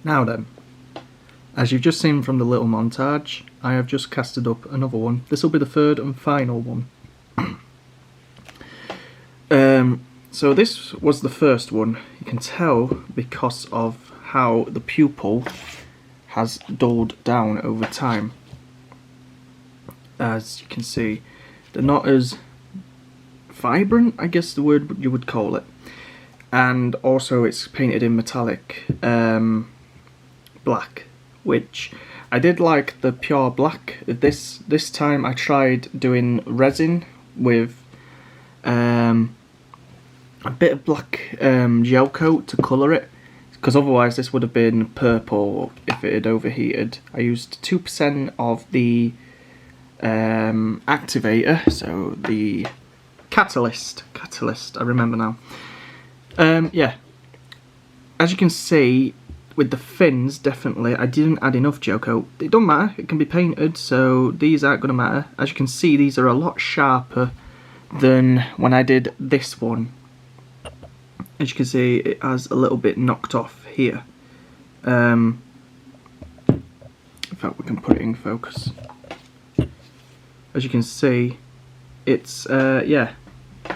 Now then, as you've just seen from the little montage, I have just casted up another one. This will be the third and final one. So this was the first one. You can tell because of how the pupil has dulled down over time. As you can see, they're not as vibrant, I guess the word you would call it. And also it's painted in metallic black, which I did like the pure black. This time I tried doing resin with a bit of black gel coat to colour it, because otherwise this would have been purple if it had overheated. I used 2% of the activator, so the catalyst, I remember now. Yeah, as you can see with the fins, definitely I didn't add enough gel coat. It don't matter, it can be painted, so these aren't going to matter. As you can see, these are a lot sharper than when I did this one. As you can see, it has a little bit knocked off here. In fact, we can put it in focus. As you can see, it's yeah,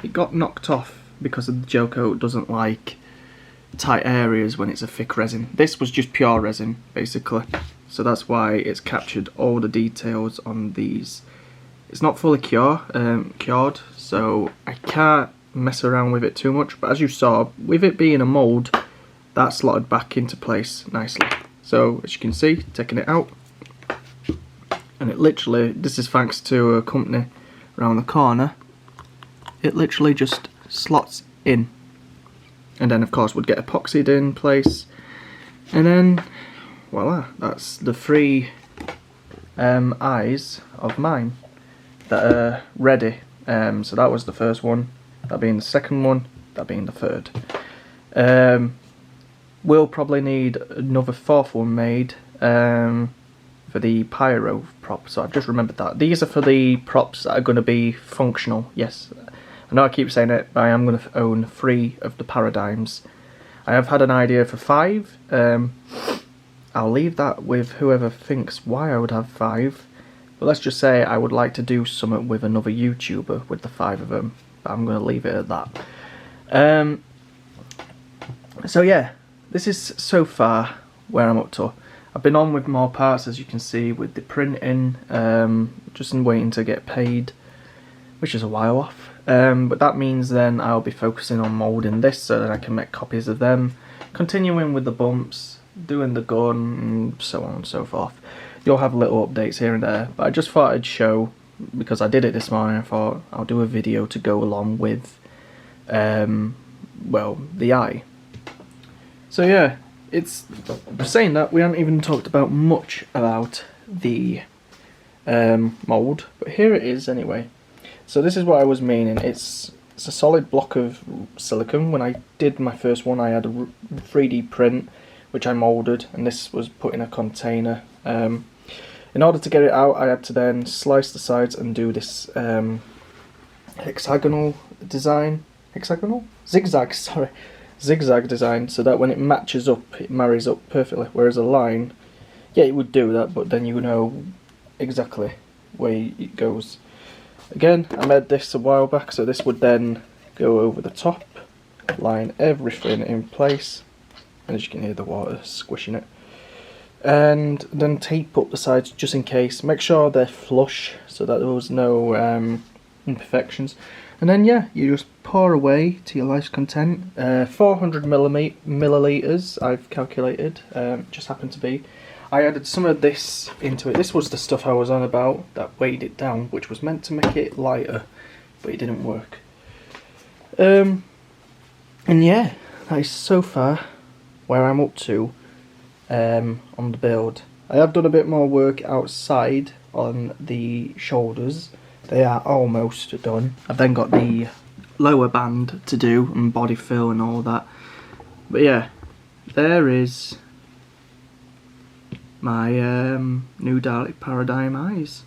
it got knocked off because the gel coat doesn't like tight areas when it's a thick resin. This was just pure resin basically, so that's why it's captured all the details on these. It's not fully cured, so I can't mess around with it too much, but as you saw, with it being a mould, that slotted back into place nicely. So as you can see, taking it out, and it literally, this is thanks to a company around the corner, it literally just slots in. And then of course would get epoxied in place, and then voila, that's the three eyes of mine that are ready. So that was the first one, that being the second one, that being the third. We'll probably need another fourth one made for the pyro prop, so I've just remembered that. These are for the props that are going to be functional, yes. I know I keep saying it, but I am going to own 3 of the paradigms. I have had an idea for 5. I'll leave that with whoever thinks why I would have 5. But let's just say I would like to do something with another YouTuber with the 5 of them. But I'm going to leave it at that. So yeah, this is so far where I'm up to. I've been on with more parts, as you can see, with the printing, just in waiting to get paid, which is a while off. But that means then I'll be focusing on moulding this so that I can make copies of them, continuing with the bumps, doing the gun, and so on and so forth. You'll have little updates here and there, but I just thought I'd show, because I did it this morning, I thought I'll do a video to go along with, well, the eye. So yeah, it's saying that we haven't even talked about much about the mould, but here it is anyway. So this is what I was meaning. It's a solid block of silicone. When I did my first one, I had a 3D print which I moulded, and this was put in a container. In order to get it out, I had to then slice the sides and do this hexagonal design. Hexagonal? Zigzag, sorry. Zigzag design, so that when it matches up, it marries up perfectly. Whereas a line, yeah, it would do that, but then you know exactly where it goes. Again, I made this a while back, so this would then go over the top, line everything in place, and as you can hear the water squishing it. And then tape up the sides just in case. Make sure they're flush so that there was no imperfections. And then yeah, you just pour away to your life's content. 400 millilitres I've calculated, just happened to be. I added some of this into it. This was the stuff I was on about that weighed it down, which was meant to make it lighter, but it didn't work. And yeah, that is so far where I'm up to on the build. I have done a bit more work outside on the shoulders. They are almost done. I've then got the lower band to do and body fill and all that. But yeah, there is my new Dalek Paradigm eyes.